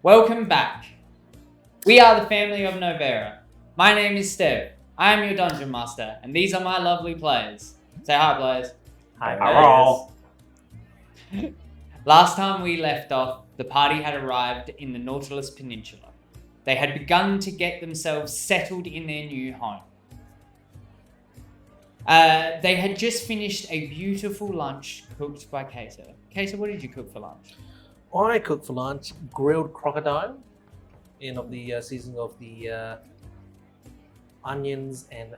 Welcome back. We are the family of Novera. My name is Stev. I am your dungeon master, and these are my lovely players. Say hi, players. Hi, players. Last time we left off, the party had arrived in the Nautilus peninsula. They had begun to get themselves settled in their new home. They had just finished a beautiful lunch cooked by Kaeta. Kaeta, what did you cook for lunch? I cooked for lunch grilled crocodile in of the seasoning of the onions and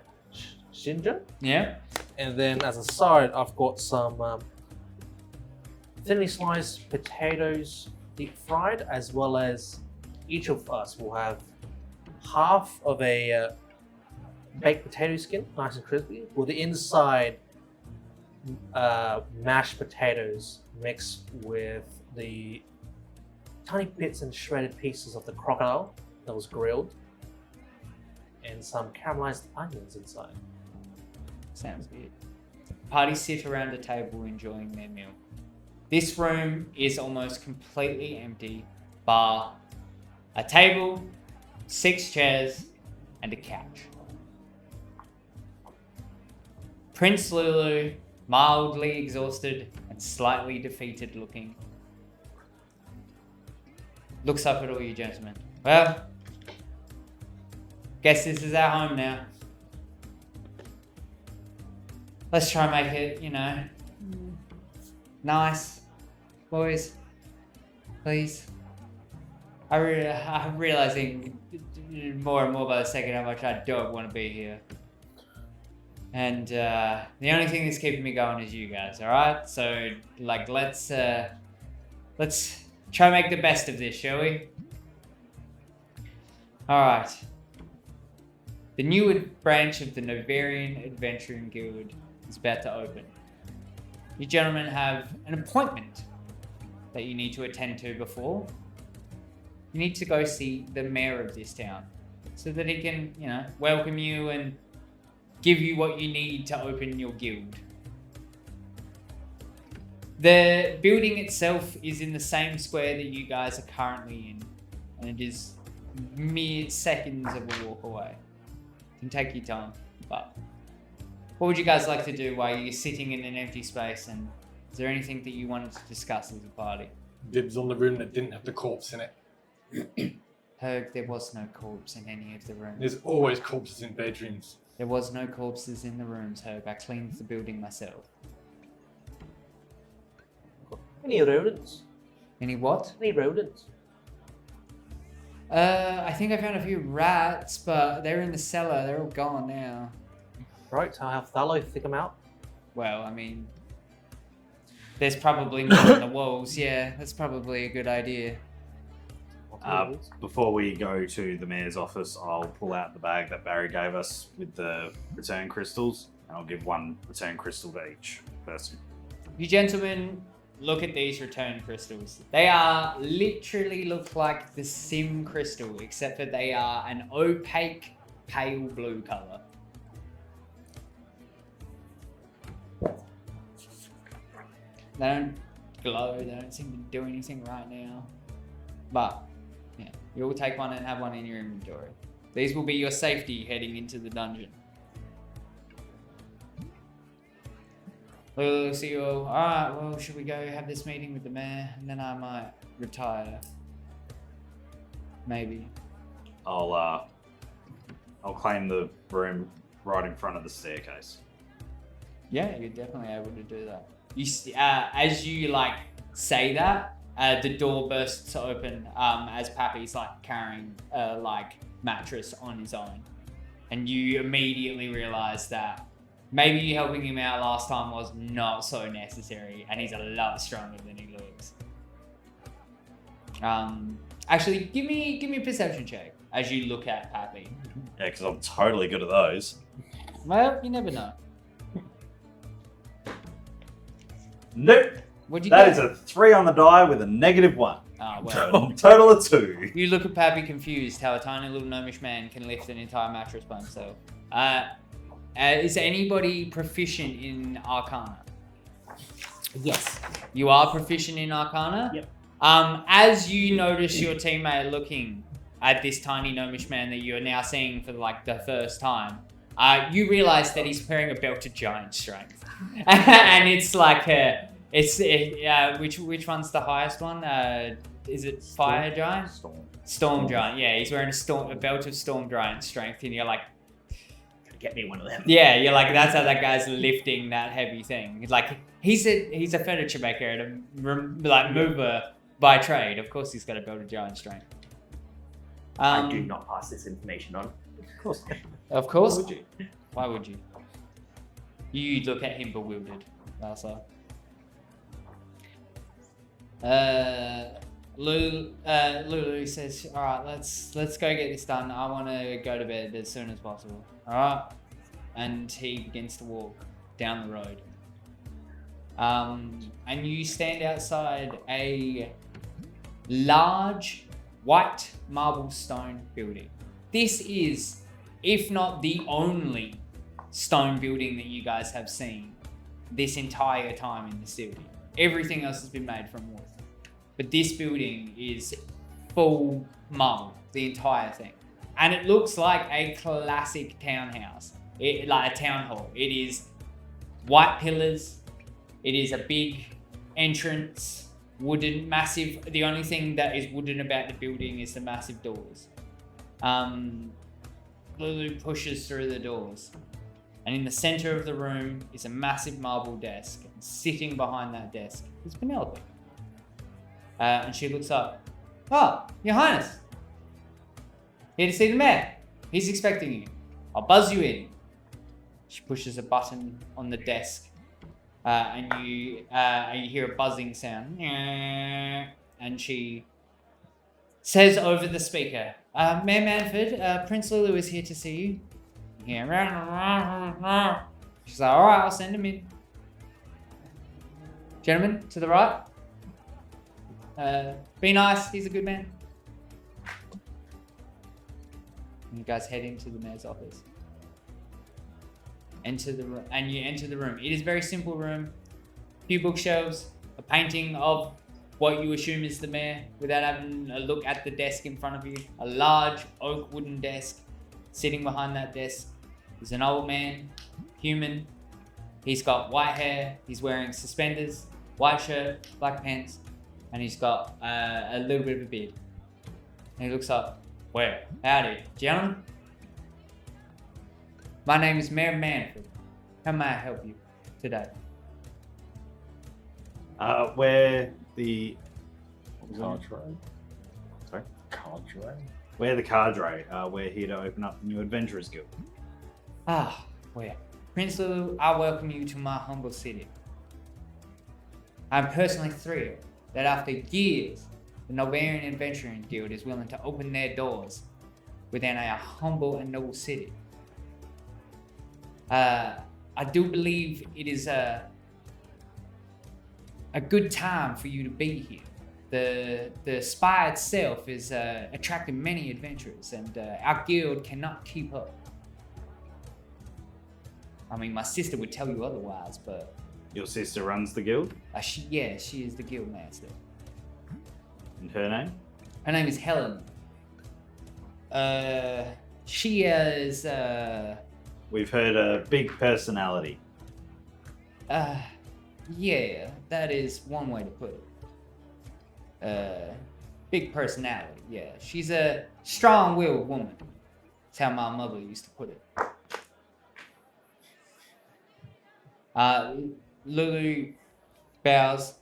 ginger. Yeah. And then as a side, I've got some thinly sliced potatoes deep fried, as well as each of us will have half of a baked potato skin, nice and crispy, with the inside mashed potatoes mixed with the tiny bits and shredded pieces of the crocodile that was grilled, and some caramelized onions inside. Sounds good. Parties sit around a table enjoying their meal. This room is almost completely empty, bar a table, 6 chairs, and a couch. Prince Lulu, mildly exhausted and slightly defeated looking, looks up at all you gentlemen. Well, guess this is our home now. Let's try and make it, nice. Boys, please. I'm realizing more and more by the second how much I don't want to be here. And the only thing that's keeping me going is you guys, alright? So, let's try and make the best of this, shall we? Alright. The new branch of the Novarian Adventuring Guild is about to open. You gentlemen have an appointment that you need to attend to before. You need to go see the mayor of this town so that he can, welcome you and give you what you need to open your guild. The building itself is in the same square that you guys are currently in, and it is mere seconds of a walk away. It can take your time, but what would you guys like to do while you're sitting in an empty space, and is there anything that you wanted to discuss as a party? Dibs on the room that didn't have the corpse in it. Hurg, there was no corpse in any of the rooms. There's always corpses in bedrooms. There was no corpses in the rooms, Hurg. I cleaned the building myself. Any rodents? Any what? Any rodents? I think I found a few rats, but they're in the cellar. They're all gone now. Right, so I'll have Thallow pick them out. Well, I mean, there's probably more on the walls. Yeah, that's probably a good idea. Before we go to the mayor's office, I'll pull out the bag that Barry gave us with the return crystals, and I'll give 1 return crystal to each person. You gentlemen, look at these return crystals. They are literally look like the sim crystal, except that they are an opaque, pale blue color. They don't glow, they don't seem to do anything right now. But, yeah, you'll take one and have one in your inventory. These will be your safety heading into the dungeon. We'll see you all. Alright, well, should we go have this meeting with the mayor? And then I might retire. Maybe. I'll claim the room right in front of the staircase. Yeah, you're definitely able to do that. You as you say that, the door bursts open as Pappy's carrying a mattress on his own, and you immediately realize that maybe helping him out last time was not so necessary, and he's a lot stronger than he looks. Actually, give me a perception check as you look at Pappy. Yeah, because I'm totally good at those. Well, you never know. Nope. What'd you That get? is a 3 on the die with a -1. Oh, well. Total of 2. You look at Pappy confused how a tiny little gnomish man can lift an entire mattress by himself. Is anybody proficient in Arcana? Yes. You are proficient in Arcana? Yep. As you notice your teammate looking at this tiny gnomish man that you're now seeing for like the first time, you realize that he's wearing a belt of giant strength, and it's like which one's the highest one? Is it fire giant? Storm giant. Yeah, he's wearing a belt of storm giant strength, and you're like, Get me one of them. yeah, you're like, that's how that guy's lifting that heavy thing. It's like he's a furniture maker and a mover by trade. Of course, he's got a belt of giant strength. I do not pass this information on. Of course. Of course. Why would you? You look at him bewildered, Balasar. Lulu says, "All right, let's go get this done. I want to go to bed as soon as possible." All right, and he begins to walk down the road. And you stand outside a large white marble stone building. This is, if not the only stone building that you guys have seen this entire time in the city. Everything else has been made from wood. But this building is full marble, the entire thing. And it looks like a classic townhouse, like a town hall. It is white pillars. It is a big entrance, wooden, massive. The only thing that is wooden about the building is the massive doors. Lulu pushes through the doors. And in the center of the room is a massive marble desk. And sitting behind that desk is Penelope. And she looks up. "Oh, Your Highness. Here to see the mayor. He's expecting you. I'll buzz you in." She pushes a button on the desk. And you hear a buzzing sound. And she says over the speaker, "Mayor Manford, Prince Lulu is here to see you." Yeah. She's like, "All right, I'll send him in." Gentlemen, to the right. Be nice, he's a good man. And you guys head into the mayor's office. Enter the room, and you enter the room. It is a very simple room. A few bookshelves, a painting of what you assume is the mayor without having a look at the desk in front of you. A large oak wooden desk. Sitting behind that desk is an old man, human. He's got white hair, he's wearing suspenders, white shirt, black pants, and he's got a little bit of a beard. And he looks up. "Well, howdy, gentlemen. My name is Mayor Manford. How may I help you today?" We're the... Kardre. Sorry? Kardre. We're the Kardre. We're here to open up the new Adventurers Guild. "Ah, well, Prince Lulu, I welcome you to my humble city. I'm personally thrilled that after years, the Novarian Adventuring Guild is willing to open their doors within a humble and noble city. I do believe it is a good time for you to be here. The spire itself is attracting many adventurers, and our guild cannot keep up. I mean, my sister would tell you otherwise, but Your sister runs the guild? she is the guild master. And her name? Her name is Helen. She is We've heard a big personality. yeah, that is one way to put it. Big personality, yeah. She's a strong-willed woman. That's how my mother used to put it. Lulu bows.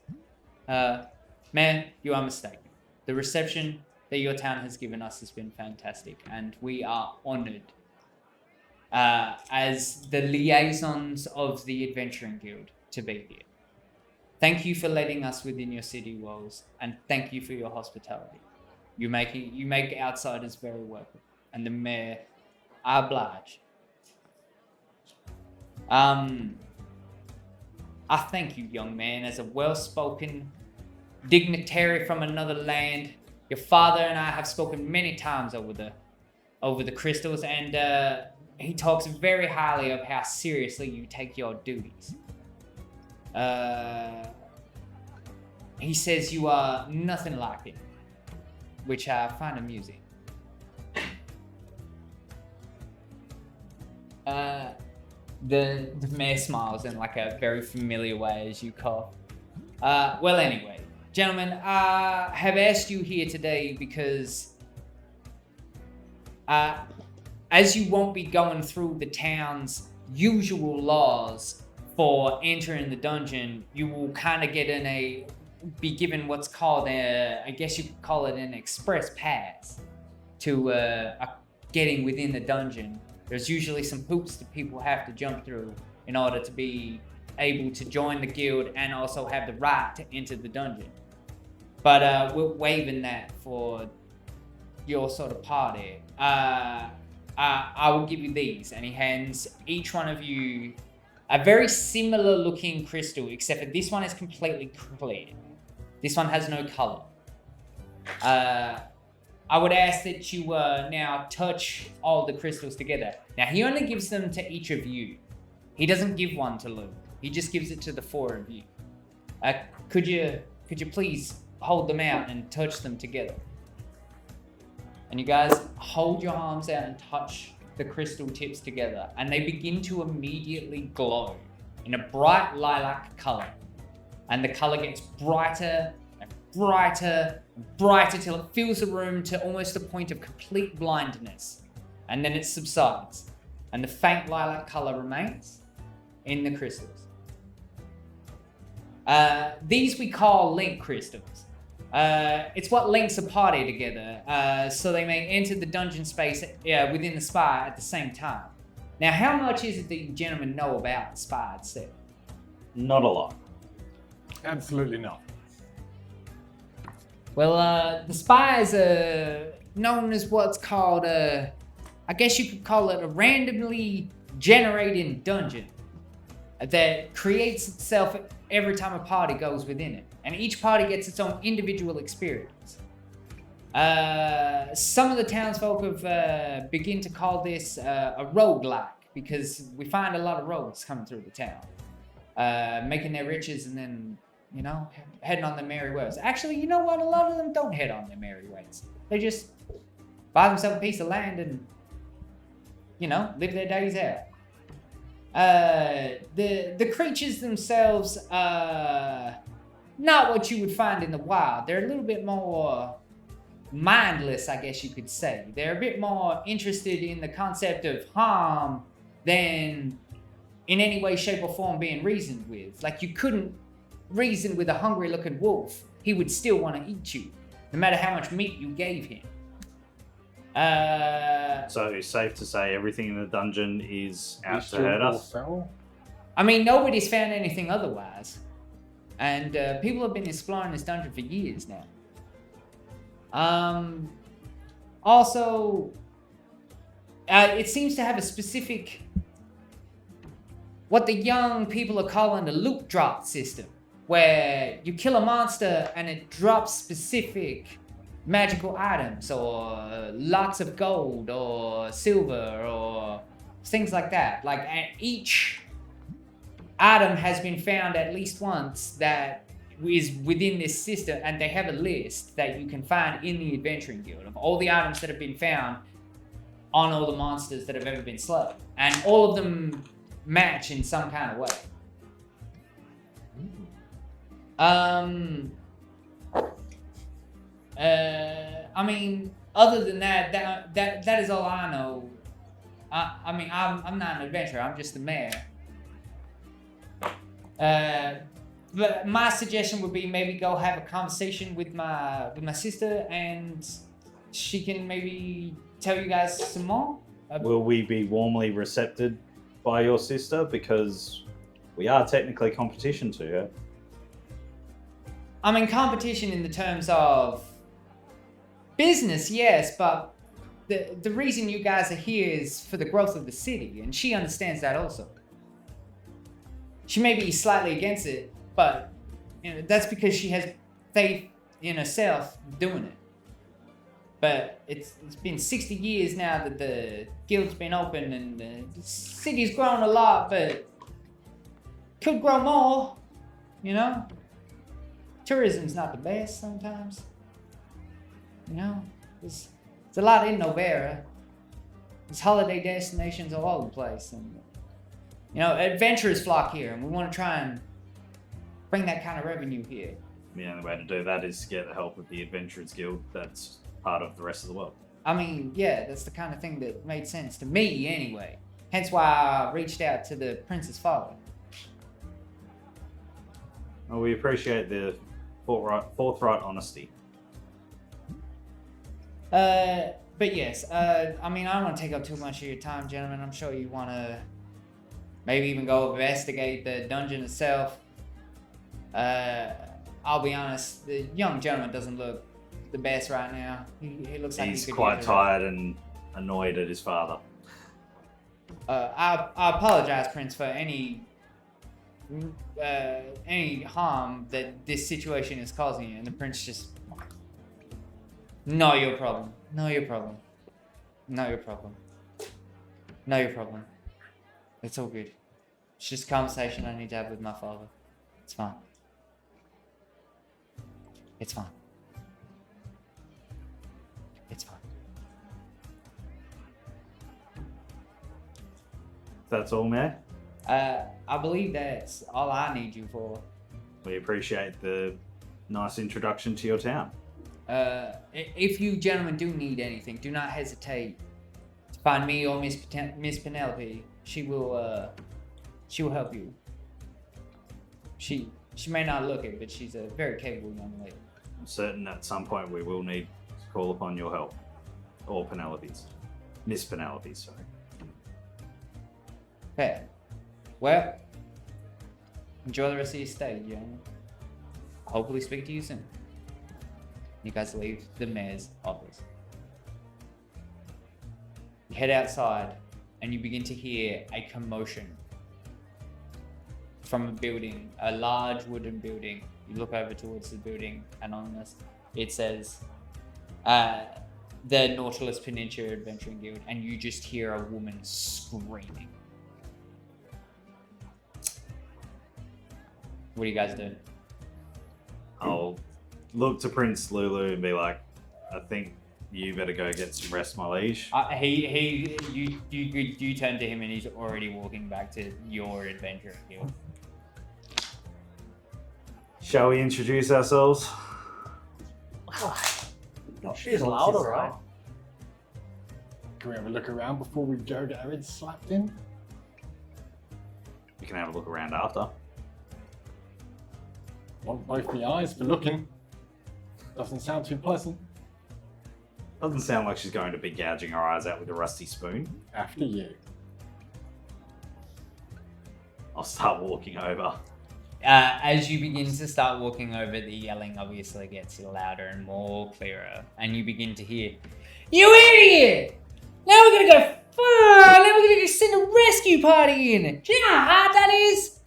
"Man, you are mistaken. The reception that your town has given us has been fantastic, and we are honored as the liaisons of the Adventuring Guild to be here. Thank you for letting us within your city walls, and thank you for your hospitality. You make outsiders very welcome, and the mayor, I oblige. I thank you, young man, as a well-spoken dignitary from another land. Your father and I have spoken many times over the crystals, and he talks very highly of how seriously you take your duties. he says you are nothing like him, which I find amusing. The mayor smiles in like a very familiar way as you cough. Well, anyway, gentlemen, I have asked you here today because as you won't be going through the town's usual laws for entering the dungeon, you will kind of be given what's called I guess you could call it an express pass to getting within the dungeon. There's usually some hoops that people have to jump through in order to be able to join the guild and also have the right to enter the dungeon. But we're waiving that for your sort of party. I will give you these, and he hands each one of you a very similar looking crystal, except for this one is completely clear. This one has no color. I would ask that you now touch all the crystals together. Now, he only gives them to each of you. He doesn't give one to Lou. He just gives it to the four of you. Could you please hold them out and touch them together? And you guys hold your arms out and touch the crystal tips together, and they begin to immediately glow in a bright lilac color. And the color gets brighter and brighter and brighter till it fills the room to almost the point of complete blindness. And then it subsides, and the faint lilac color remains in the crystals. These we call link crystals. It's what links a party together, so they may enter the dungeon space within the spire at the same time. Now, how much is it that you gentlemen know about the spire itself? Not a lot. Absolutely not. Well, the spires are known as what's called I guess you could call it a randomly generated dungeon that creates itself every time a party goes within it. And each party gets its own individual experience. Some of the townsfolk have begin to call this a roguelike, because we find a lot of rogues coming through the town, making their riches and then, heading on their merry ways. Actually, you know what? A lot of them don't head on their merry ways. They just buy themselves a piece of land and, live their days out. The creatures themselves are not what you would find in the wild. They're a little bit more mindless, I guess you could say. They're a bit more interested in the concept of harm than in any way, shape, or form being reasoned with. Like, you couldn't reason with a hungry looking wolf. He would still want to eat you, no matter how much meat you gave him. So it's safe to say everything in the dungeon is out to hurt us? I mean, nobody's found anything otherwise. And people have been exploring this dungeon for years now. Also, it seems to have a specific, what the young people are calling the loot drop system, where you kill a monster and it drops specific magical items or lots of gold or silver or things like that. Like, and each item has been found at least once that is within this system, and they have a list that you can find in the Adventuring Guild of all the items that have been found on all the monsters that have ever been slain, and all of them match in some kind of way. I mean, other than that is all I know. I mean, I'm not an adventurer. I'm just the mayor. But my suggestion would be maybe go have a conversation with my sister, and she can maybe tell you guys some more. Will we be warmly recepted by your sister? Because we are technically competition to her. I mean, competition in the terms of business, yes, but the reason you guys are here is for the growth of the city, and she understands that also. She may be slightly against it, but that's because she has faith in herself doing it. But it's been 60 years now that the guild's been open, and the city's grown a lot, but could grow more, tourism's not the best sometimes. You know, there's a lot in Novera. There's holiday destinations all over the place, and you know, adventurers flock here, and we want to try and bring that kind of revenue here. The only way to do that is to get the help of the Adventurers Guild that's part of the rest of the world. I mean, yeah, that's the kind of thing that made sense to me anyway. Hence why I reached out to the prince's father. Well, we appreciate the forthright honesty. But yes, I mean, I don't want to take up too much of your time, gentlemen. I'm sure you want to maybe even go investigate the dungeon itself. I'll be honest, the young gentleman doesn't look the best right now. He looks like He's he could quite use tired and annoyed at his father. I apologize, Prince, for any harm that this situation is causing you. And the prince just, not your problem. Not your problem. Not your problem. Not your problem. It's all good. It's just a conversation I need to have with my father. It's fine. It's fine. It's fine. That's all, man. I believe that's all I need you for. We appreciate the nice introduction to your town. If you gentlemen do need anything, do not hesitate to find me or Miss Penelope. She will help you. She may not look it, but she's a very capable young lady. I'm certain at some point we will need to call upon your help. Or Penelope's. Miss Penelope's, sorry. Okay. Well, enjoy the rest of your stay, gentlemen. Hopefully speak to you soon. You guys leave the mayor's office. You head outside and you begin to hear a commotion from a building, a large wooden building. You look over towards the building and on this it says the Nautilus Peninsula Adventuring Guild, and you just hear a woman screaming. What do you guys do? I'll look to Prince Lulu and be like, I think you better go get some rest, my liege. You turn to him and he's already walking back to your adventure guild. Shall we introduce ourselves? She's loud, alright. Can we have a look around before we go get our heads slapped in? You can have a look around after. Want both the eyes for looking. Doesn't sound too pleasant. Doesn't sound like she's going to be gouging her eyes out with a rusty spoon. After you. I'll start walking over. As you begin to start walking over, the yelling obviously gets louder and more clearer, and you begin to hear, "You idiot! Now we're gonna go far! Now we're gonna go send a rescue party in! Do you know how hard that is?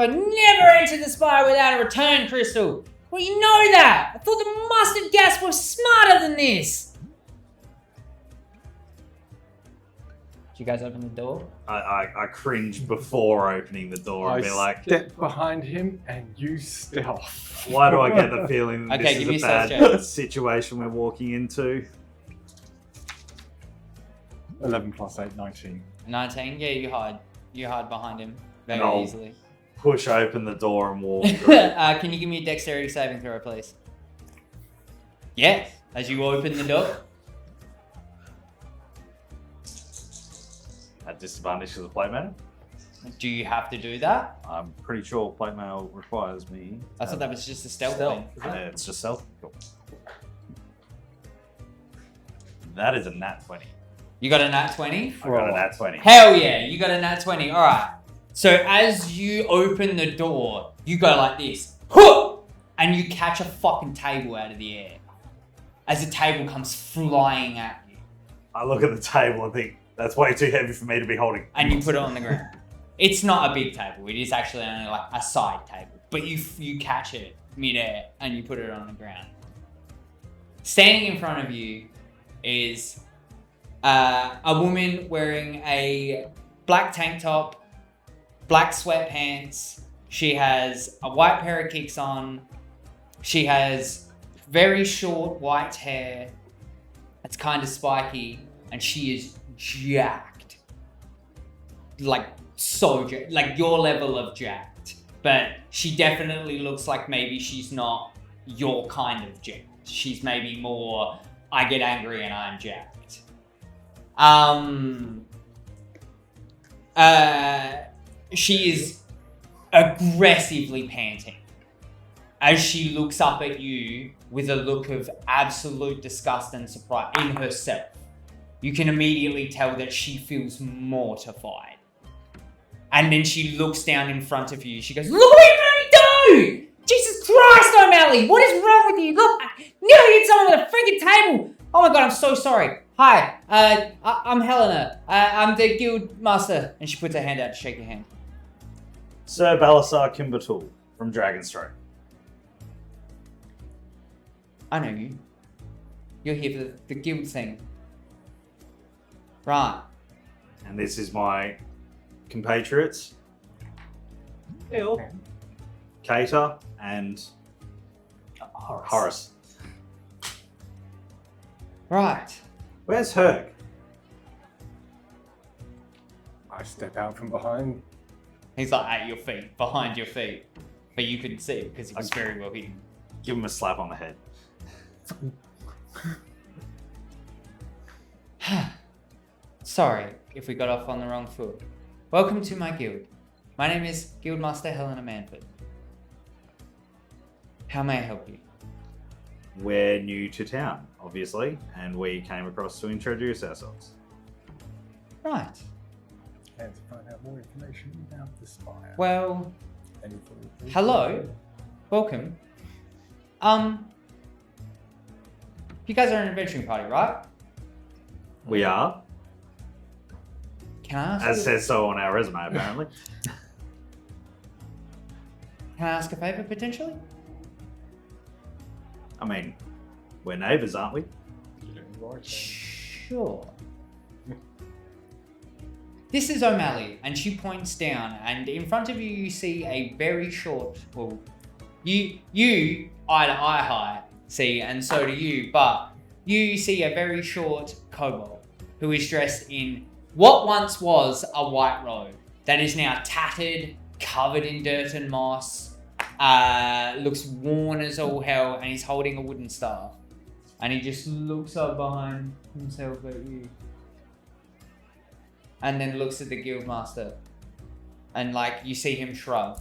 Never enter the spire without a return crystal! Well, you know that! I thought the mustard gas was smarter than this!" Did you guys open the door? I cringe before opening the door and be like, step behind him and you stealth. why do I get the feeling that Okay, this give me is a a stealth bad situation we're walking into? 11 plus 8, 19. 19? Yeah, you hide behind him very No. easily. Push open the door and walk through. Can you give me a dexterity saving throw, please? Yes. As you open the door. At disadvantage because of plate mail? Do you have to do that? I'm pretty sure plate mail requires me. I thought that was just a stealth Stealth. thing. It's just stealth. Cool. That is a nat 20. You got a nat 20? I got a nat 20. Hell yeah, you got a nat 20. Alright. So as you open the door, you go like this. Huh! And you catch a fucking table out of the air. As the table comes flying at you. I look at the table and think, that's way too heavy for me to be holding. And you put it on the ground. It's not a big table. It is actually only like a side table. But you catch it mid-air and you put it on the ground. Standing in front of you is a woman wearing a black tank top, black sweatpants, She has a white pair of kicks on. She has very short white hair. It's kind of spiky, and she is jacked. Like like your level of jacked. But she definitely looks like maybe she's not your kind of jacked. She's maybe more, I get angry and I'm jacked. She is aggressively panting as she looks up at you with a look of absolute disgust and surprise in herself. You can immediately tell that she feels mortified. And then she looks down in front of you. She goes, "Look what you do! Jesus Christ, O'Malley! What is wrong with you? Look, I nearly hit someone with a freaking table! Oh my god, I'm so sorry. Hi, I'm Helena. I'm the guild master." And she puts her hand out to shake your hand. Sir Balasar Kimbertool from Dragonstone. I know you. You're here for the guild thing. Right. And this is my compatriots, Ew. Kaeta and Horace. Right. Where's Hurg? I step out from behind. He's like at your feet, behind your feet. But you couldn't see it because he was very well hidden. Give him a slap on the head. Sorry if we got off on the wrong foot. Welcome to my guild. My name is Guildmaster Helena Manford. How may I help you? We're new to town, obviously, and we came across to introduce ourselves. Right. And to find out more information about the spire. Well, Anything? hello. Welcome. You guys are an adventuring party, right? We are, Can I ask as you, says so on our resume, apparently. can I ask a favor potentially? I mean, we're neighbours, aren't we? Sure. This is O'Malley, and she points down, and in front of you, you see a very short, well, you eye to eye high see, and so do you, but you see a very short kobold who is dressed in what once was a white robe that is now tattered, covered in dirt and moss, looks worn as all hell, and he's holding a wooden staff. And he just looks up behind himself at you. And then looks at the guildmaster. And like, you see him shrug.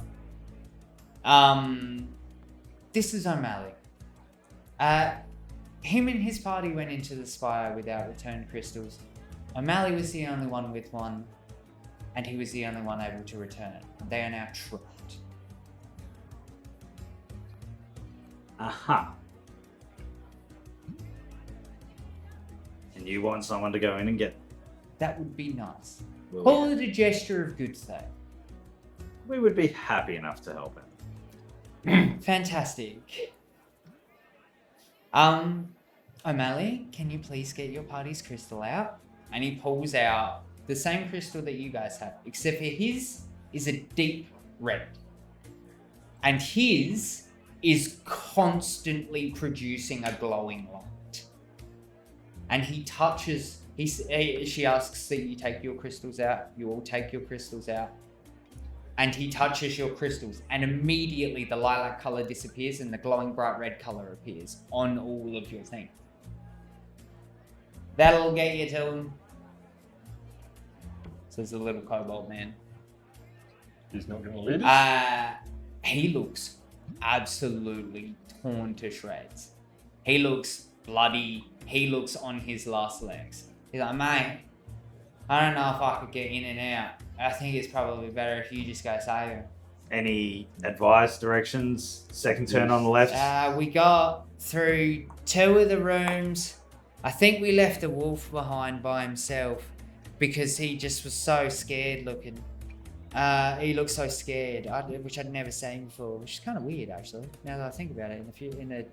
This is O'Malley. Him and his party went into the spire without returned crystals. O'Malley was the only one with one, and he was the only one able to return. They are now trapped. Aha. And you want someone to go in and get... That would be nice. Well, Call it a gesture of good faith. we would be happy enough to help him. Fantastic. O'Malley, can you please get your party's crystal out? And he pulls out the same crystal that you guys have, except for his is a deep red. And his is constantly producing a glowing light. And he touches, she asks that you take your crystals out. You all take your crystals out. And he touches your crystals, and immediately the lilac color disappears and the glowing bright red color appears on all of your things. That'll get you to him, says the little kobold man. He's not going to lead us? He looks absolutely torn to shreds. He looks bloody. He looks on his last legs. He's like, mate, I don't know if I could get in and out. I think it's probably better if you just go save him. Any advice, directions? Second turn on the left? We got through 2 of the rooms. I think we left the wolf behind by himself because he just was so scared looking. He looked so scared, which I'd never seen before, which is kind of weird actually. Now that I think about it,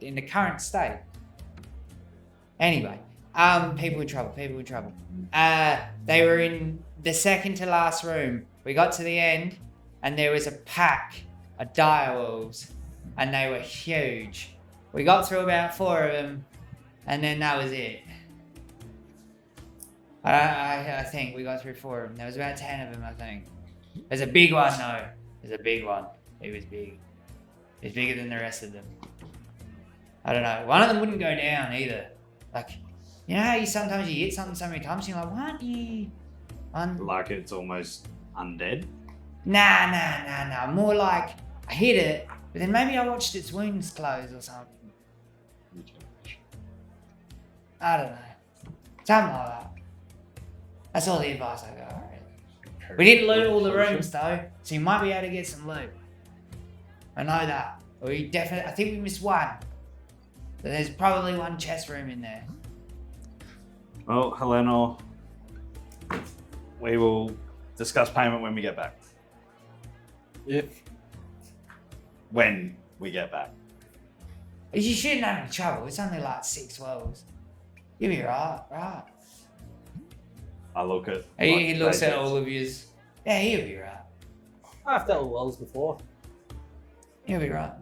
in the current state. Anyway, people in trouble. They were in the second to last room. We got to the end, and there was a pack of dire wolves, and they were huge. We got through about 4 of them, and then that was it. I think we got through 4 of them. There was about 10 of them, I think. There's a big one, though. There's a big one. He was big. He was bigger than the rest of them. I don't know. One of them wouldn't go down either. Like, you know how sometimes you hit something so many times, and you're like, why aren't you on? Like it's almost undead. Nah. More like I hit it, but then maybe I watched its wounds close or something. I don't know. Something like that. That's all the advice I got, really. We didn't loot all the rooms though, so you might be able to get some loot. I know that. We definitely, I think we missed one. But there's probably one chest room in there. Well, Helena, we will discuss payment when we get back. When we get back. You shouldn't have any trouble. It's only like 6 wolves. You'll be right. I look at. He looks at all of yous. Yeah, he'll be right. I've dealt with wells before. You'll be right.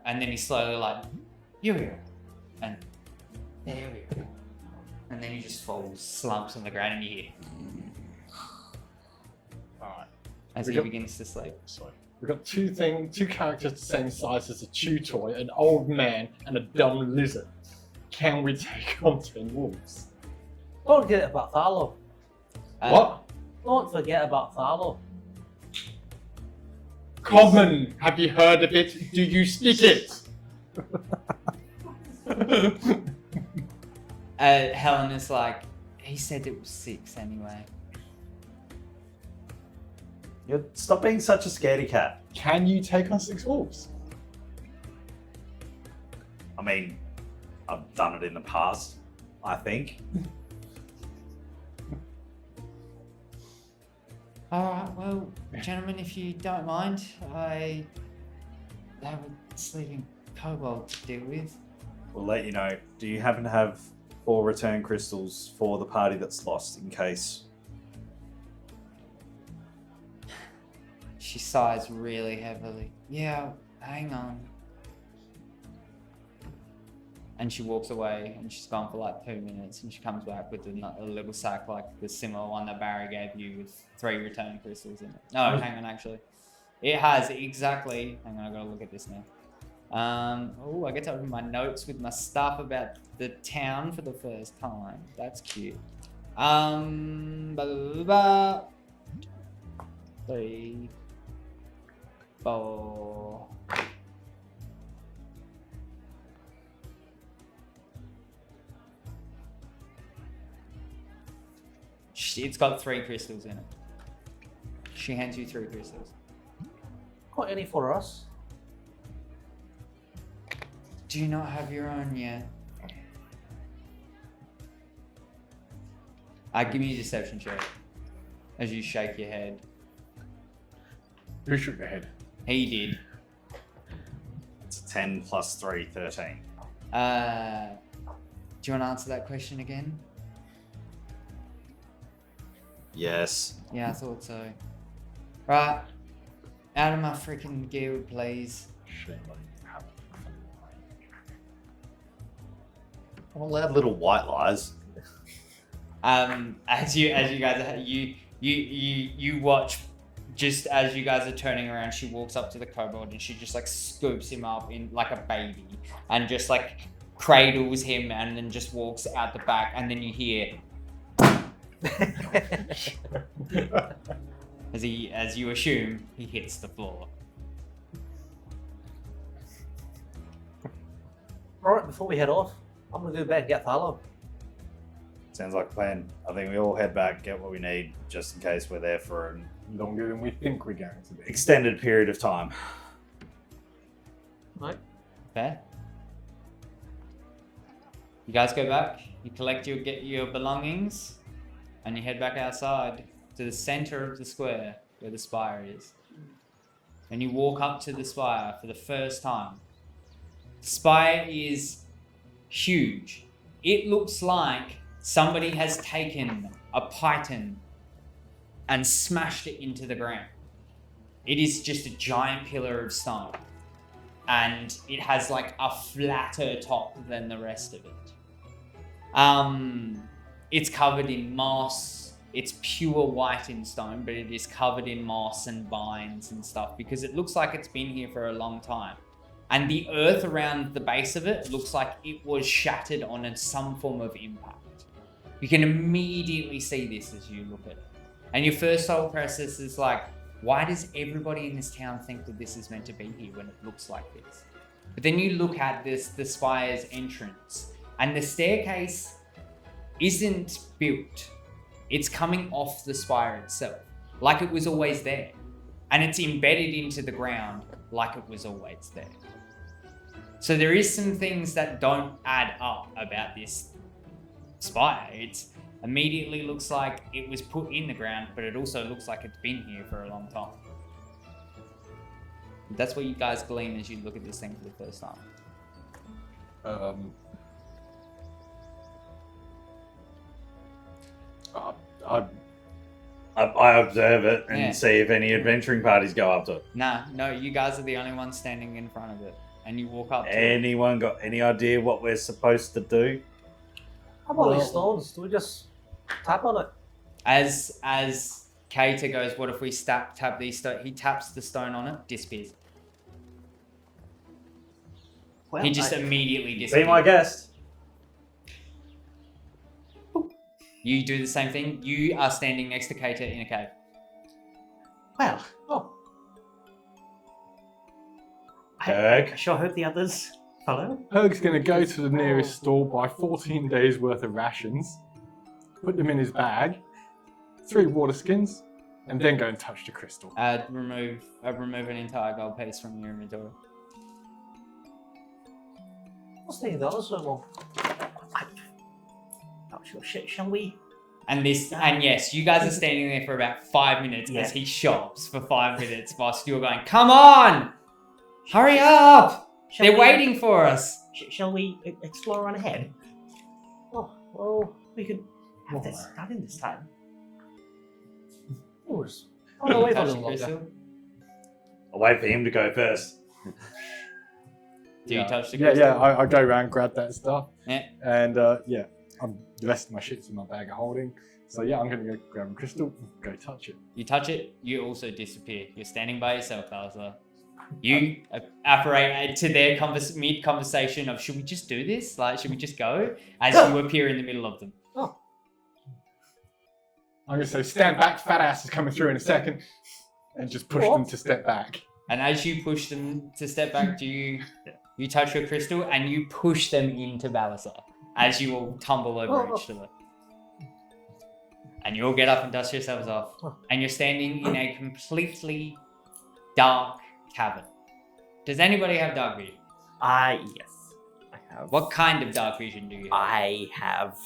And then he slowly like, you'll be right. And yeah, you'll be right. And then he just falls, slumps on the ground, and you hear Alright. as We he got- begins to sleep. Sorry. We've got two characters the same size as a chew toy, an old man, and a dumb lizard. Can we take on 10 wolves? Don't forget about Tharlo. What? Don't forget about Tharlo. Common! Have you heard of it? Do you speak it? Helen is like, he said it was 6 anyway. Stop being such a scaredy cat. Can you take on 6 wolves? I mean, I've done it in the past, I think. Alright, well, gentlemen, if you don't mind, I have a sleeping kobold to deal with. We'll let you know. Do you happen to have 4 return crystals for the party that's lost in case? She sighs really heavily. Yeah, hang on. And she walks away, and she's gone for like 2 minutes, and she comes back with a little sack like the similar one that Barry gave you with 3 return crystals in it. No, hang on, actually. It has exactly... Hang on, I gotta look at this now. Oh, I get to open my notes with my stuff about the town for the first time. That's cute. Blah, blah, blah, 3, 4... It's got 3 crystals in it. She hands you 3 crystals. Got any for us? Do you not have your own yet? Give me a deception check as you shake your head. Who shook their head? He did. It's a 10 plus 3, 13. Do you want to answer that question again? Yes. Yeah, I thought so. Right. Out of my freaking guild, please. Shame on you. All that little white lies. As you guys you watch, just as you guys are turning around, she walks up to the kobold and she just like scoops him up in like a baby and just like cradles him and then just walks out the back, and then you hear as you assume he hits the floor. Alright, before we head off, I'm gonna go back and get Tharlo. Sounds like a plan. I think we all head back, get what we need, just in case we're there for an Longer than we think we're going to be. extended period of time. Right? Fair. You guys go back, you get your belongings, and you head back outside to the center of the square where the spire is. And you walk up to the spire for the first time. The spire is huge. It looks like somebody has taken a python and smashed it into the ground. It is just a giant pillar of stone. And it has like a flatter top than the rest of it. It's covered in moss. It's pure white in stone, but it is covered in moss and vines and stuff because it looks like it's been here for a long time. And the earth around the base of it looks like it was shattered on some form of impact. You can immediately see this as you look at it. And your first thought process is like, why does everybody in this town think that this is meant to be here when it looks like this? But then you look at the spire's entrance, and the staircase isn't built. It's coming off the spire itself, like it was always there. And it's embedded into the ground like it was always there. So there is some things that don't add up about this spire. It immediately looks like it was put in the ground, but it also looks like it's been here for a long time. That's what you guys glean as you look at this thing for the first time. I observe it and see if any adventuring parties go up to it. No, you guys are the only ones standing in front of it. And you walk up to it. Anyone got any idea what we're supposed to do? How about these stones? Do we just tap on it? As Kaeta goes, what if we tap these stones? He taps the stone on it, disappears. Well, He just immediately disappears. Be my guest. You do the same thing. You are standing next to Kaeta in a cave. Well, Hurg. I sure hope the others follow. Hurg's going to go to the nearest store, buy 14 days worth of rations, put them in his bag, 3 water skins, and then go and touch the crystal. Remove an entire gold piece from your inventory. What's the other one? Not sure. Shall we? And yes, you guys are standing there for about 5 minutes Yeah. as he shops for 5 minutes whilst you're going, come on! Hurry up! Shall They're we- waiting for us. Shall we explore on ahead? Oh, well, We could have this done in this time. yours. Oh, no, wait for a Touch little the longer. crystal? I'll wait for him to go first. Do you touch the Yeah, crystal? I go around, grab that stuff, Yeah. and the rest of my shit's in my bag of holding. So yeah, I'm going to go grab a crystal, go touch it. You touch it, you also disappear. You're standing by yourself, Balasar. You apparate to their mid-conversation of, should we just do this? Like, should we just go? As you appear in the middle of them. Oh, I'm going to say, stand back, fat ass is coming through in a second, and just push them to step back. And as you push them to step back, you touch your crystal and you push them into Balasar as you all tumble over each other. And you all get up and dust yourselves off. And you're standing in a completely dark cavern. Does anybody have dark vision? Yes. I have. What kind of dark vision do you have? I have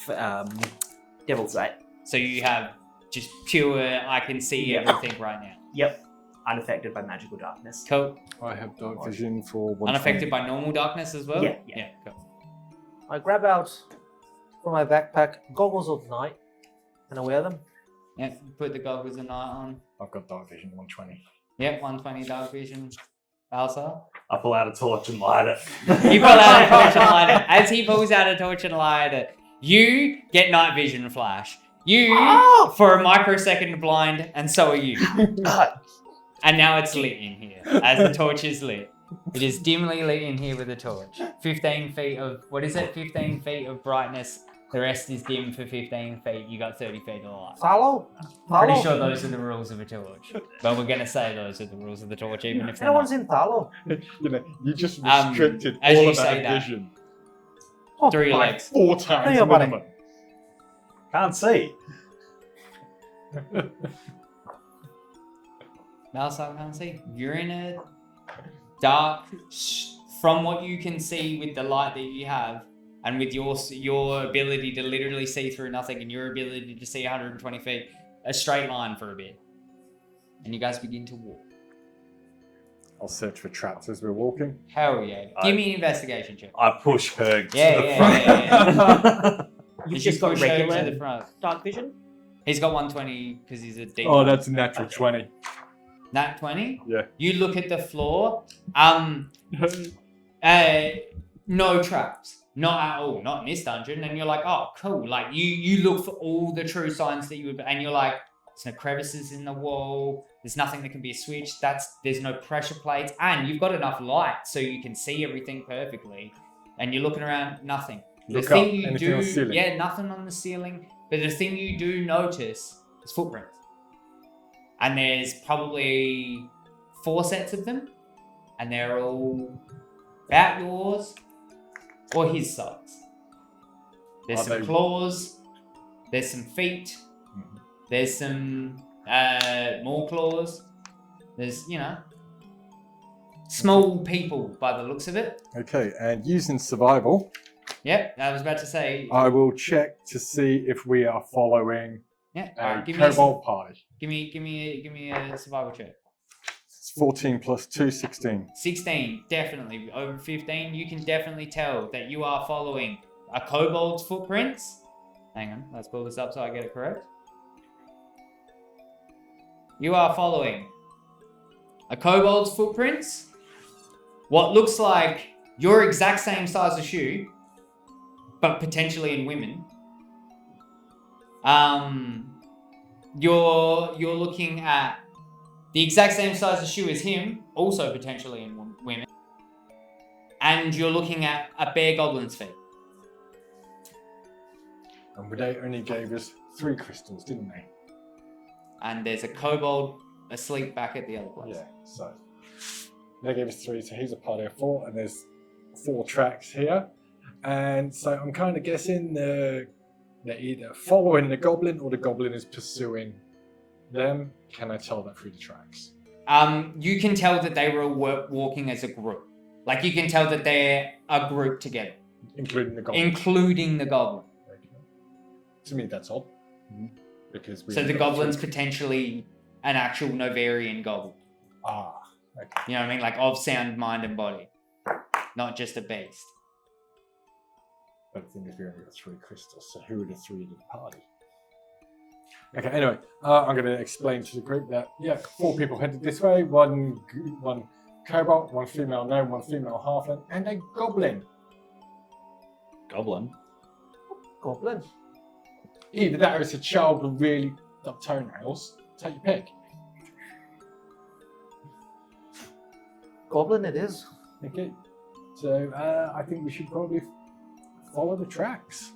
Devil's Sight. So you have just pure, I can see everything right now. Yep. Unaffected by magical darkness. Cool. I have dark vision for 1. Unaffected by normal darkness as well? Yeah. Cool. I grab out from my backpack goggles of night and I wear them. Yeah, put the goggles of night on. I've got dark vision 120. Yep, 120 dark vision. Balasar? I pull out a torch and light it. You pull out a torch and light it. As he pulls out a torch and light it, you get night vision flash. You, for a microsecond, blind, and so are you. And now it's lit in here, as the torch is lit. It is dimly lit in here with a torch. 15 feet of, 15 feet of brightness. The rest is dim for 15 feet. You got 30 feet of light. Follow? Pretty sure those are the rules of a torch. But we're going to say those are the rules of the torch, even if they're No not. one's in Thalo. You just restricted as all you of say that that. vision 3 by legs. 4 times Hey, buddy. minimum. Can't see. Balasar can't see. You're in a dark, from what you can see with the light that you have, and with your ability to literally see through nothing, and your ability to see 120 feet, a straight line for a bit. And you guys begin to walk. I'll search for traps as we're walking. Hell yeah. Give me an investigation check. I push Hurg to the Yeah, front. yeah. You've As just you got push over to regular the front. dark vision? He's got 120 because he's a deep. Oh, that's a natural 20. Nat 20? Yeah. You look at the floor. No traps. Not at all. Not in this dungeon. And you're like, oh, cool. Like, you look for all the true signs that you would... And you're like, there's no crevices in the wall. There's nothing that can be a switch. There's no pressure plates. And you've got enough light so you can see everything perfectly. And you're looking around, nothing. Look the thing up, you anything do... on the ceiling? Yeah, nothing on the ceiling. But the thing you do notice is footprints. And there's probably 4 sets of them. And they're all about yours or his size. There's some claws. There's some feet. Mm-hmm. There's some more claws. There's, small people by the looks of it. Okay, and using survival, Yep, I was about to say. I will check to see if we are following Yeah, a give me a, kobold party. give me a survival check. It's 14 plus 2, 16. 16, definitely. Over 15, you can definitely tell that you are following a kobold's footprints. Hang on, let's pull this up so I get it correct. You are following a kobold's footprints. What looks like your exact same size of shoe, but potentially in women. You're looking at the exact same size of shoe as him, also potentially in women. And you're looking at a bear goblin's feet. And they only gave us 3 crystals, didn't they? And there's a kobold asleep back at the other place. Yeah, so they gave us 3, so here's a party of 4, and there's 4 tracks here. And so I'm kind of guessing they're either following the goblin or the goblin is pursuing them. Can I tell that through the tracks? You can tell that they were walking as a group. Like, you can tell that they're a group together. Including the goblin. Including the goblin. Okay. To me, that's odd. Because So the goblin's potentially an actual Novarian goblin. Ah, okay. You know what I mean? Like, of sound, mind, and body. Not just a beast. But the thing is, we only got 3 crystals, so who are the 3 in the party? Okay, anyway, I'm going to explain to the group that, 4 people headed this way, one kobold, 1 female gnome, 1 female halfling, and a goblin. Goblin? Goblin. Either that or it's a child with really up toenails. Take your pick. Goblin it is. Okay, so I think we should probably follow the tracks.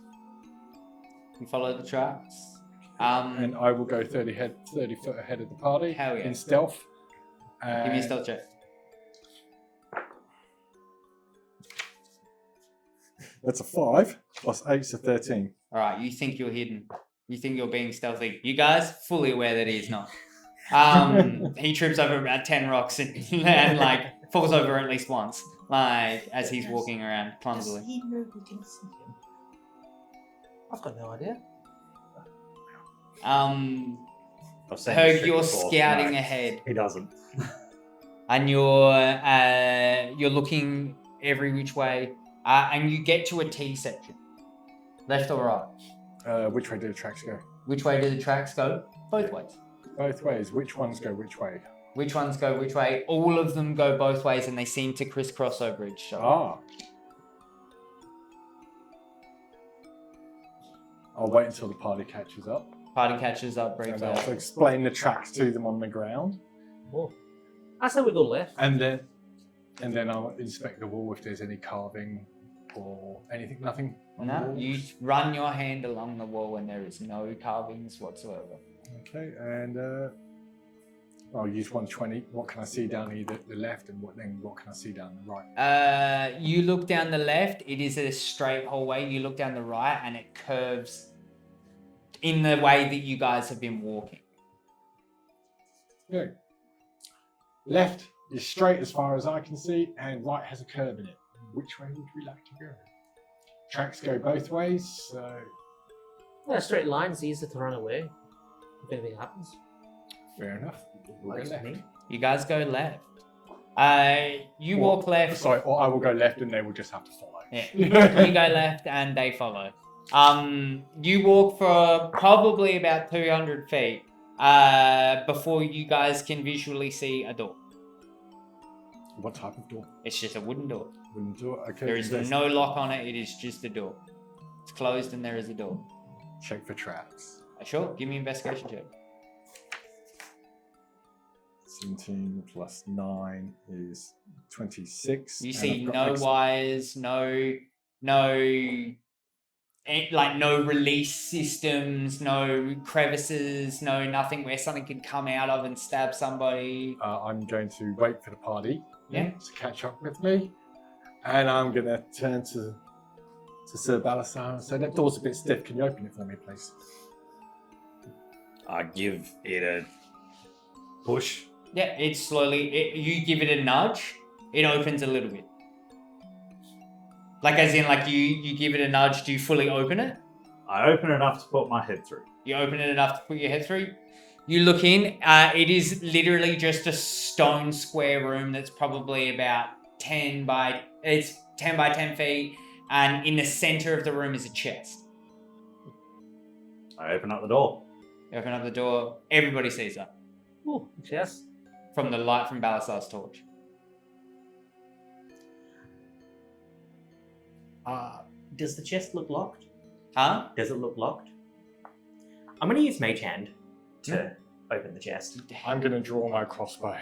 You follow the tracks. And I will go 30 foot ahead of the party Hell yeah. in stealth. Give me a stealth check. That's a 5 plus 8 so 13. Alright, you think you're hidden. You think you're being stealthy. You guys, fully aware that he's not. He trips over about 10 rocks and like falls over at least once. Like, as he's walking around clumsily. Does he know we can see him? I've got no idea. I've seen Hurg, this trick you're before. scouting No, ahead. He doesn't. And you're looking every which way. And you get to a T section. Left or right? Which way do the tracks go? Which way do the tracks go? Both ways. Both ways. Which ones go which way? Which ones go which way? All of them go both ways and they seem to crisscross over each other. Ah. I'll wait until the party catches up. Party catches up, breaks And out. I'll explain the tracks to them on the ground. Oh. I say we go left. And then I'll inspect the wall if there's any carving or anything. Nothing on the No, wall. you run your hand along the wall and there is no carvings whatsoever. Okay, and I'll use 120. What can I see down either the left and what can I see down the right? You look down the left, it is a straight hallway. You look down the right and it curves in the way that you guys have been walking. Good. Left is straight as far as I can see, and right has a curve in it. Which way would we like to go? Tracks go both ways, so Yeah, straight line's easier to run away if anything happens. fair enough. We'll go Likes left. me. You guys go left. You walk left. Sorry, or I will go left and they will just have to follow. Yeah. You go left and they follow. You walk for probably about 200 feet before you guys can visually see a door. What type of door? It's just a wooden door. Wooden door. Okay. There is no lock on it. It is just a door. It's closed and there is a door. Check for traps. Sure. Give me an investigation check. 17 plus 9 is 26. You and see I've got no X- wires, no release systems, no crevices, no nothing where something could come out of and stab somebody. I'm going to wait for the party Yeah. to catch up with me. And I'm going to turn to Sir Balasar and say, that door's a bit stiff. Can you open it for me, please? I give it a push. Yeah, it's slowly. You give it a nudge, it opens a little bit. Like as in, like you give it a nudge. Do you fully open it? I open it enough to put my head through. You open it enough to put your head through. You look in. It is literally just a stone square room that's probably about 10 by 10 feet, and in the center of the room is a chest. I open up the door. You open up the door. Everybody sees that Ooh, yes. from the light from Balasar's torch. Does the chest look locked? Huh? Does it look locked? I'm going to use Mage Hand to open the chest. I'm going to draw my crossbow.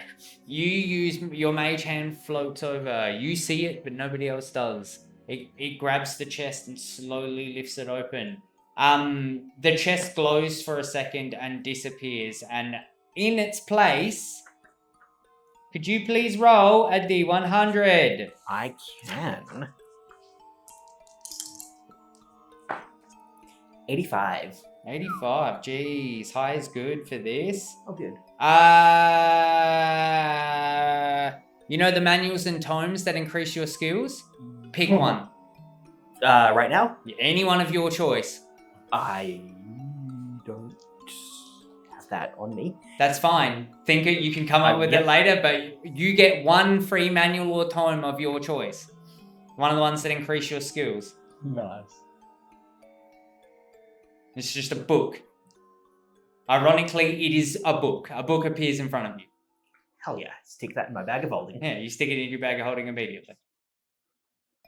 You use your mage hand, floats over. You see it, but nobody else does. It grabs the chest and slowly lifts it open. The chest glows for a second and disappears, and in its place, could you please roll a D100? I can. 85. 85. Jeez, high is good for this. Oh, good. You know the manuals and tomes that increase your skills? Pick one. Right now? Any one of your choice. I don't have that on me. That's fine. Think it. You can come up with it later, but you get one free manual or tome of your choice. One of the ones that increase your skills. Nice. It's just a book. Ironically, it is a book. A book appears in front of you. Hell yeah. Stick that in my bag of holding. Yeah, you stick it in your bag of holding immediately.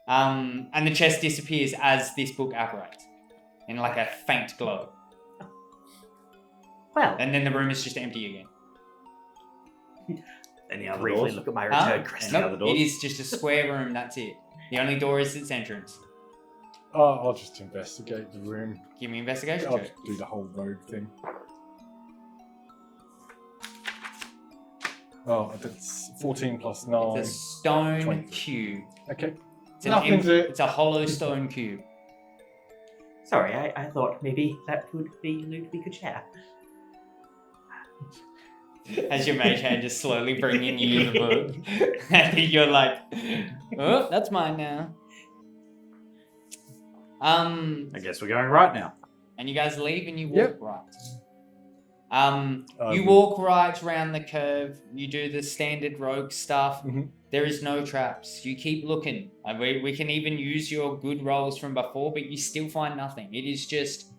And the chest disappears as this book apparates in like a faint glow. Well, And then the room is just empty again. Any other briefly doors? look at my Huh? return crystal. Any other doors? It is just a square room, that's it. The only door is its entrance. I'll just investigate the room. Give me an investigation I'll check. just do the whole rogue thing. Oh, that's 14 plus 9. It's a stone 20. cube. Okay. It's, Nothing's it. it's a hollow stone cube. Sorry, I thought maybe that could be loot we could share. As your mage hand just slowly bringing you the book. And you're like, oh, that's mine now. I guess we're going right now. And you guys leave and you walk Yep. right. You walk right around the curve. You do the standard rogue stuff. Mhm. There is no traps. You keep looking. We can even use your good rolls from before, but you still find nothing. It is just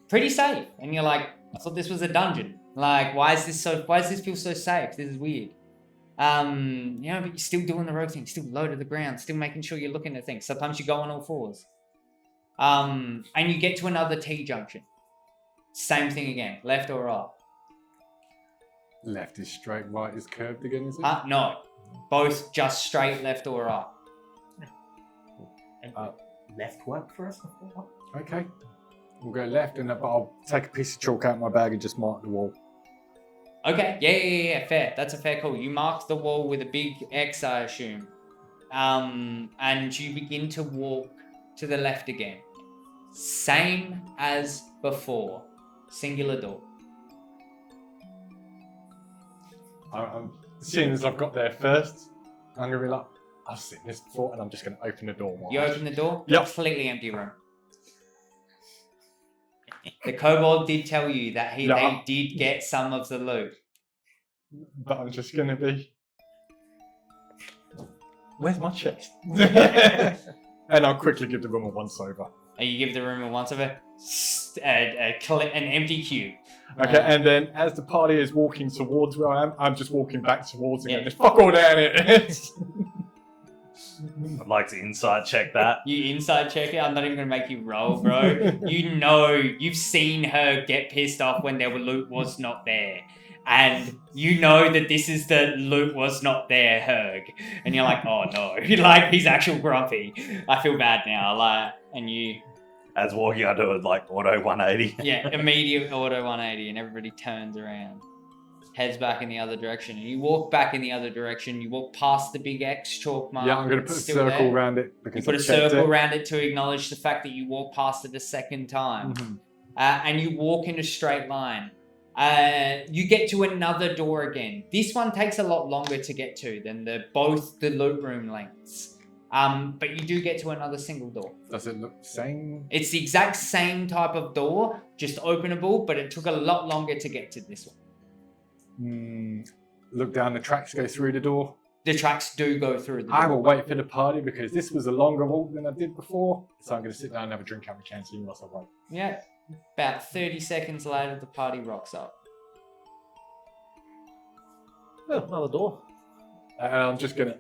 pretty safe. And you're like, I thought this was a dungeon. Like, why does this feel so safe? This is weird. But you're still doing the rogue thing, still low to the ground, still making sure you're looking at things. Sometimes you go on all fours. And you get to another T-junction. Same thing again, left or right. Left is straight, right is curved again, is it? No, both just straight left or right. And left work for us before? Okay. We'll go left, but I'll take a piece of chalk out of my bag and just mark the wall. Okay, yeah, fair. That's a fair call. You mark the wall with a big X, I assume. And you begin to walk to the left again. Same as before. Singular door. As soon as I've got there first, I'm going to be like, I've seen this before, and I'm just going to open the door wide. You open the door, Yep. completely empty room. The kobold did tell you that Yeah. they did get some of the loot. But I'm just going to be... Where's my chest? And I'll quickly give the room a once-over. And you give the room a once over, an empty cube. Okay, and then as the party is walking towards where I am, I'm just walking back towards it. Yeah. And just fuck all down it. I'd like to inside check that. You inside check it. I'm not even gonna make you roll, bro. You know, you've seen her get pissed off when their loot was not there. And you know that this is the loot was not there, Hurg. And you're like, oh no. Like, he's actual grumpy. I feel bad now. Like, and you... As walking, I do it like auto 180. Yeah, immediate auto 180 and everybody turns around. Heads back in the other direction. And you walk back in the other direction. You walk past the big X chalk mark. Yeah, I'm going to put a still circle there. around it. You Because put a I've checked circle it. around it to acknowledge the fact that you walk past it a second time. Mhm. And you walk in a straight line. You get to another door again. This one takes a lot longer to get to than both the loot room lengths. But you do get to another single door. Does it look the same? It's the exact same type of door, just openable, but it took a lot longer to get to this one. Look down the tracks, go through the door. The tracks do go through the door. I will wait for the party because this was a longer walk than I did before. So I'm going to sit down and have a drink out of a can so you must have wait. Yeah. About 30 seconds later, the party rocks up. Oh, another door. And I'm just going to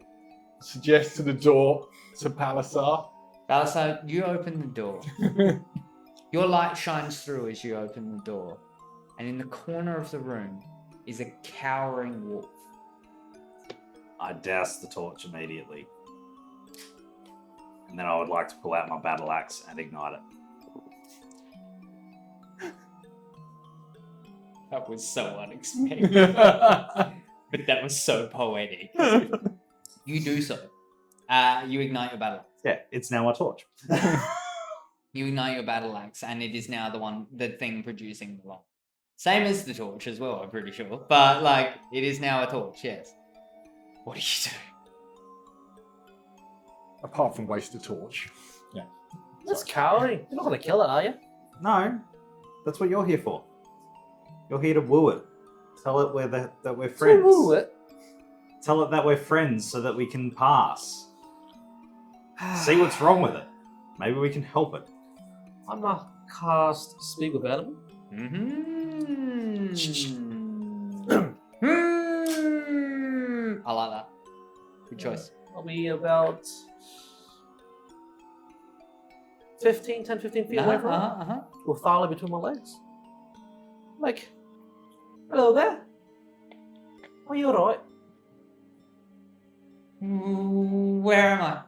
suggest to the door to Balasar. Balasar, you open the door. Your light shines through as you open the door. And in the corner of the room is a cowering wolf. I douse the torch immediately. And then I would like to pull out my battle axe and ignite it. That was so unexpected. But that was so poetic. You do so. You ignite your battle axe. Yeah, it's now my torch. You ignite your battle axe, and it is now the thing producing the light. Same as the torch as well, I'm pretty sure. But, like, it is now a torch, yes. What do you do? Apart from waste the torch. Yeah. That's cowering. You're not going to kill it, are you? No, that's what you're here for. You're here to woo it. Tell it that we're friends. Woo it. Tell it that we're friends so that we can pass. See what's wrong with it. Maybe we can help it. I'm going to cast Speak with Animal. I like that. Good choice. I'll be about 10, 15 feet away from it. With Tharla between my legs. Like, hello there. Are you alright? Where am I?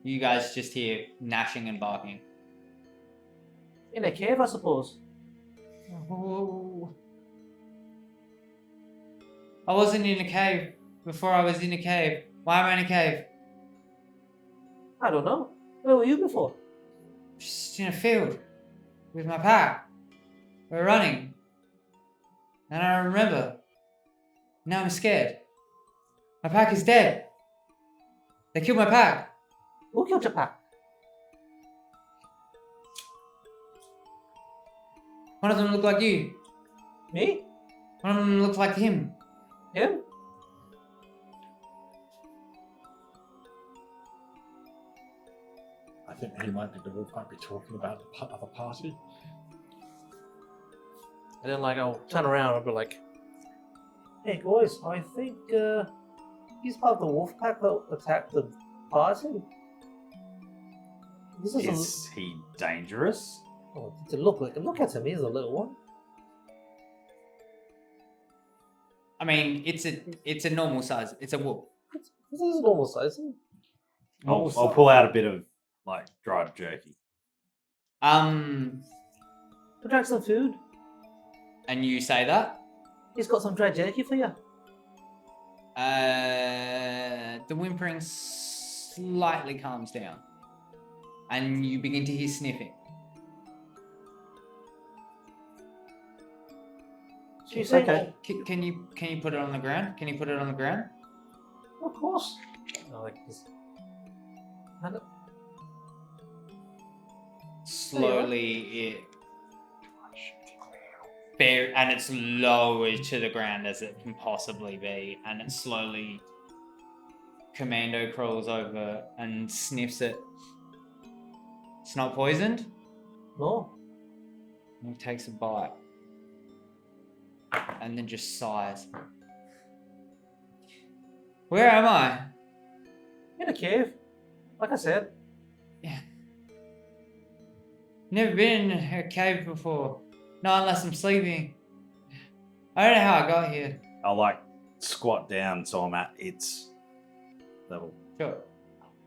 You guys just hear gnashing and barking. In a cave, I suppose. I wasn't in a cave before I was in a cave. Why am I in a cave? I don't know. Where were you before? Just in a field with my pack. We're running. And I remember. Now I'm scared. My pack is dead. They killed my pack. Who killed your pack? One of them looked like you. Me? One of them looked like him. Him? I think he might be the wolf might be talking about the other party. And then, like, I'll turn around and be like, hey, guys, I think he's part of the wolf pack that attacked the party. This is Is he dangerous? to look at him. He's a little one. I mean, it's a normal size. It's a wolf. This is normal size. I'll pull out a bit of like dried jerky. Would you like some food? And you say that? He's got some dried jerky for you. The whimpering slightly calms down, and you begin to hear sniffing. So you say, Okay. Can you put it on the ground? Can you put it on the ground? Of course. I like this. And Slowly, and it's lower to the ground as it can possibly be, and it slowly commando crawls over and sniffs it. It's not poisoned. No. And he takes a bite. And then just sighs. Where am I? In a cave. Like I said. Yeah. Never been in a cave before. Not unless I'm sleeping. I don't know how I got here. I'll like squat down so I'm at its level. Sure.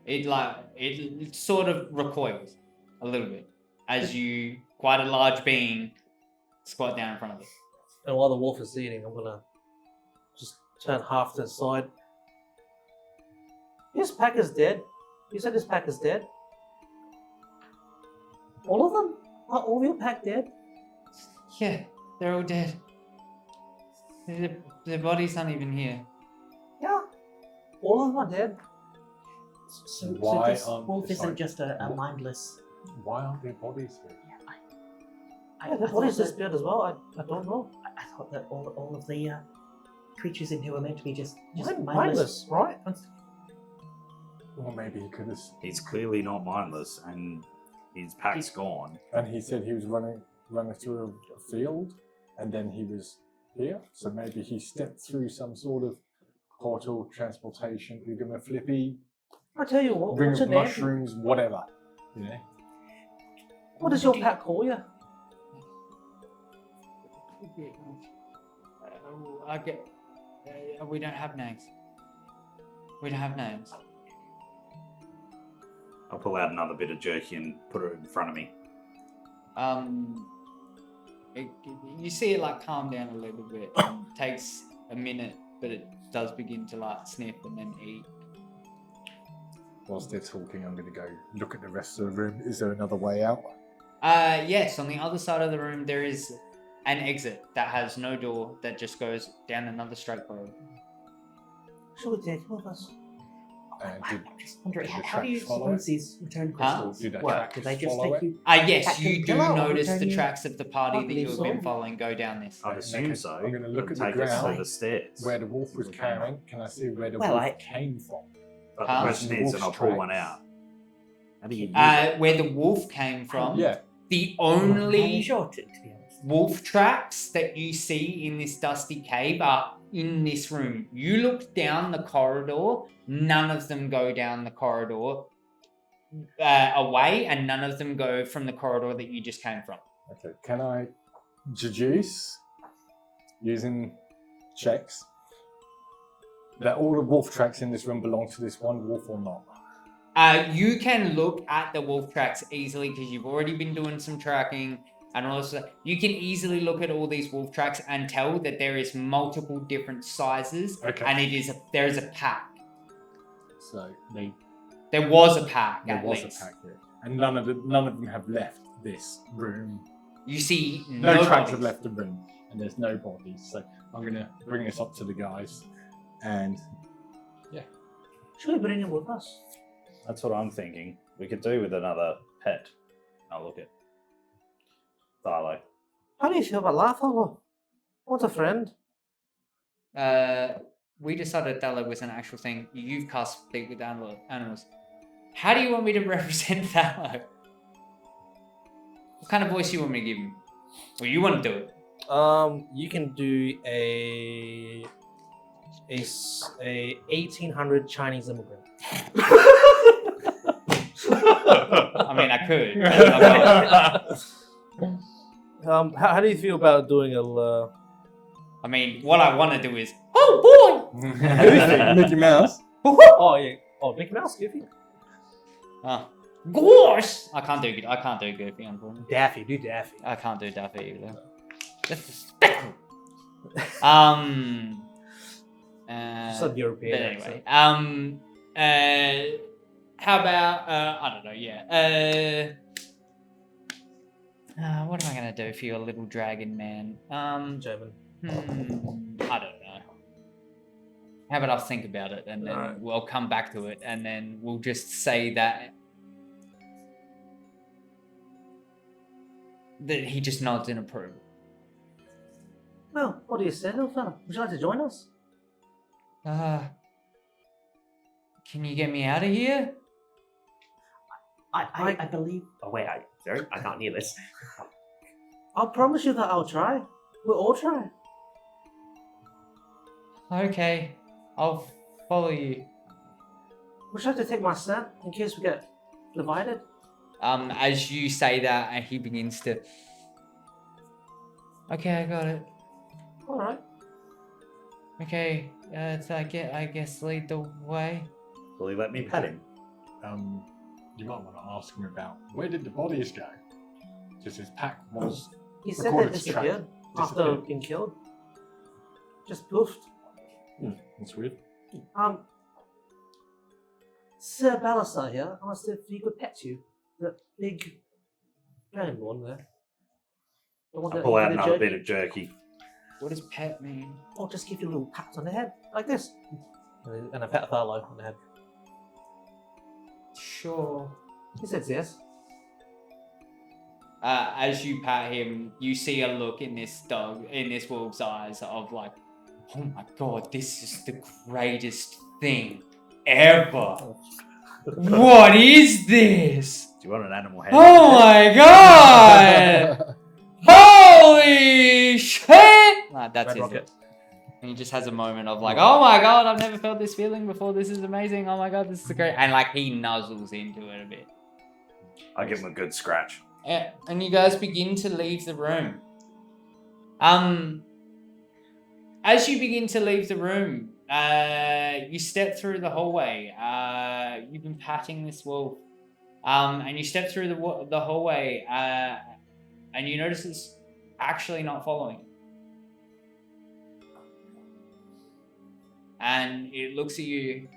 It sort of recoils a little bit as you, quite a large being, squat down in front of it. And while the wolf is eating, I'm gonna just turn half to the side. This pack is dead. You said this pack is dead? All of them? Are all of your pack dead? Yeah, they're all dead. Their bodies aren't even here. Yeah. All of them are dead. So Why this aren't- wolf isn't sorry. just a mindless. Why aren't their bodies here? Yeah, the body's disappeared as well. I don't know. I thought that all of the creatures in here were meant to be just Mindless, mindless. right? Or maybe he could have. He's clearly not mindless, and his pack's gone. And he said he was running through a field, and then he was here. So maybe he stepped through some sort of portal transportation. You're gonna flippy, I tell you what. bring What's up your name? mushrooms, whatever. You know. What does your pack call you? We don't have names. We don't have names. I'll pull out another bit of jerky and put it in front of me. You see it like calm down a little bit. Takes a minute, but it does begin to like sniff and then eat. Whilst they're talking, I'm gonna go look at the rest of the room. Is there another way out? Yes, on the other side of the room there is an exit that has no door that just goes down another straight corridor. Should we take him with us? And I'm just wondering, did the how do you tracks follow suppose these return Huh? crystals Did the work? tracks Do they just follow take it? you? Yes, Back to you do Pillar or notice return the you- tracks of the party that you have been so. following go down this. I'd assume Okay, so. I'm gonna look at the Take us to ground the stairs. where the wolf was carrying. Can I see where the Well, wolf I- came from? But Huh? the question is, and I'll pull one Wolf's out. How do you use it? Where the wolf came from, Yeah. the I'm only sure, to be honest. wolf tracks that you see in this dusty cave are in this room. You look down the corridor, none of them go down the corridor away, and none of them go from the corridor that you just came from. Okay. Can I deduce using checks that all the wolf tracks in this room belong to this one wolf or not? You can look at the wolf tracks easily because you've already been doing some tracking, and also you can easily look at all these wolf tracks and tell that there is multiple different sizes, Okay. and there is a pack. So There was a pack there at was least. a pack here, and none of them have left this room. You see No no tracks have bodies. left the room, and there's no bodies. So I'm gonna bring this up to the guys, and Should we bring him with us? That's what I'm thinking. We could do with another pet. I'll look at Tharlo. How do you feel about Latholo? What's a friend? We decided that was an actual thing. You've cast Speak with Animals. How do you want me to represent Thallo? What kind of voice do you want me to give him? Well, you want to do it. You can do a 1800 Chinese immigrant. I mean, I could. How do you feel about doing a? I mean, what I want to do is, oh Mickey Mouse. boy! Oh yeah. Oh, Mickey Mouse, Goofy. Gosh! I can't do Goofy, unfortunately. Daffy, do Daffy. I can't do Daffy either. That's disrespectful. Some European. But anyway, how about I don't know, yeah. What am I gonna do for you, little dragon man? German. I don't know. How about I'll think about it and then Alright. we'll come back to it and then we'll just say that he just nods in approval. Well, what do you say, little fella? Would you like to join us? Can you get me out of here? I believe. Oh wait, sorry, I can't hear this. I promise you that I'll try. We'll all try. Okay, I'll follow you. Wish I had to take my stand in case we get divided. As you say that, and he begins to. Okay, I got it. All right. Okay, I guess lead the way. Will he let me pet him? You might want to ask him about where did the bodies go? Just his pack was He said they recorded disappeared after Disappeared. being killed. Just poofed. That's weird. Sir Balasar here asked if he could pet you. The big dragon one there. The one I'll that pull out you did another jerky. bit of jerky. What does pet mean? Or just give you a little pat on the head, like this. And a pet Tharlo on the head. Sure. He says yes. As you pat him, you see a look in this wolf's eyes of like, oh my god, this is the greatest thing ever. What is this? Do you want an animal head? Oh my god! Holy shit! Nah, that's Red it. rocket. And he just has a moment of like, oh my god, I've never felt this feeling before. This is amazing. Oh my god, this is great. And like he nuzzles into it a bit. I give him a good scratch. And you guys begin to leave the room. As you begin to leave the room, you step through the hallway. You've been patting this wolf. And you step through the hallway, and you notice it's actually not following. And it looks at you.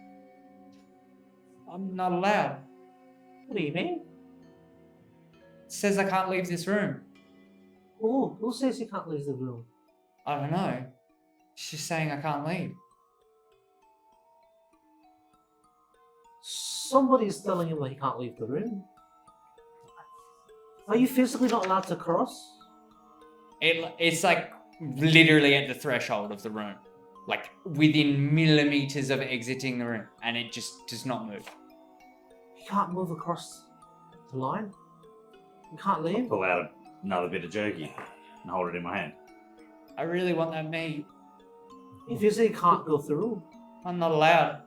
I'm not allowed. What do you mean? It says I can't leave this room. Oh, who says you can't leave the room? I don't know. It's just saying I can't leave. Somebody's telling him that he can't leave the room. Are you physically not allowed to cross? It's like literally at the threshold of the room. Like within millimeters of exiting the room. And it just does not move. You can't move across the line? You can't leave? Pull out another bit of jerky and hold it in my hand. I really want that meat. You physically can't go through. I'm not allowed.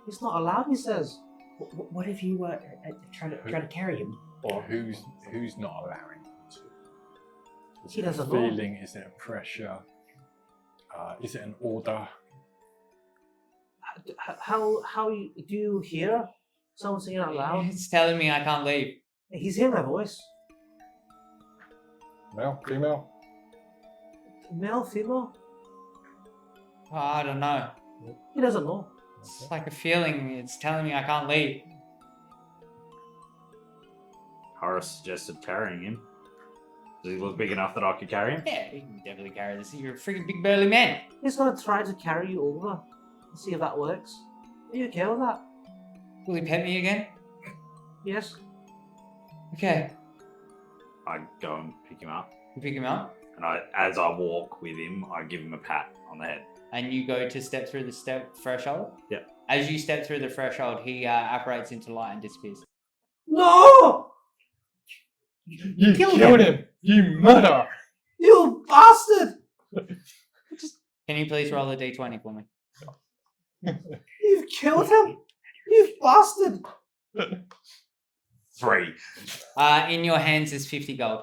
He's not allowed, he says. What if you try to carry him? Or Who's not allowing him to? Is He it doesn't a know. feeling? Is it a pressure? Is it an order? How do you hear someone singing out loud? It's telling me I can't leave. He's hearing my voice. Male, female? Male, female? Oh, I don't know. He doesn't know. It's like a feeling. It's telling me I can't leave. Horace suggested carrying him. Does he look big enough that I could carry him? Yeah, you can definitely carry this. You're a freaking big burly man. He's gonna try to carry you over and see if that works. Are you okay with that? Will he pet me again? Yes. Okay. I go and pick him up. You pick him up, And as I walk with him, I give him a pat on the head. and you go to step through the threshold. Yep. As you step through the threshold, he apparates into light and disappears. No! You killed him! You murderer! You bastard! Can you please roll a d20 for me? You've killed him! You bastard! 3. In your hands is 50 gold.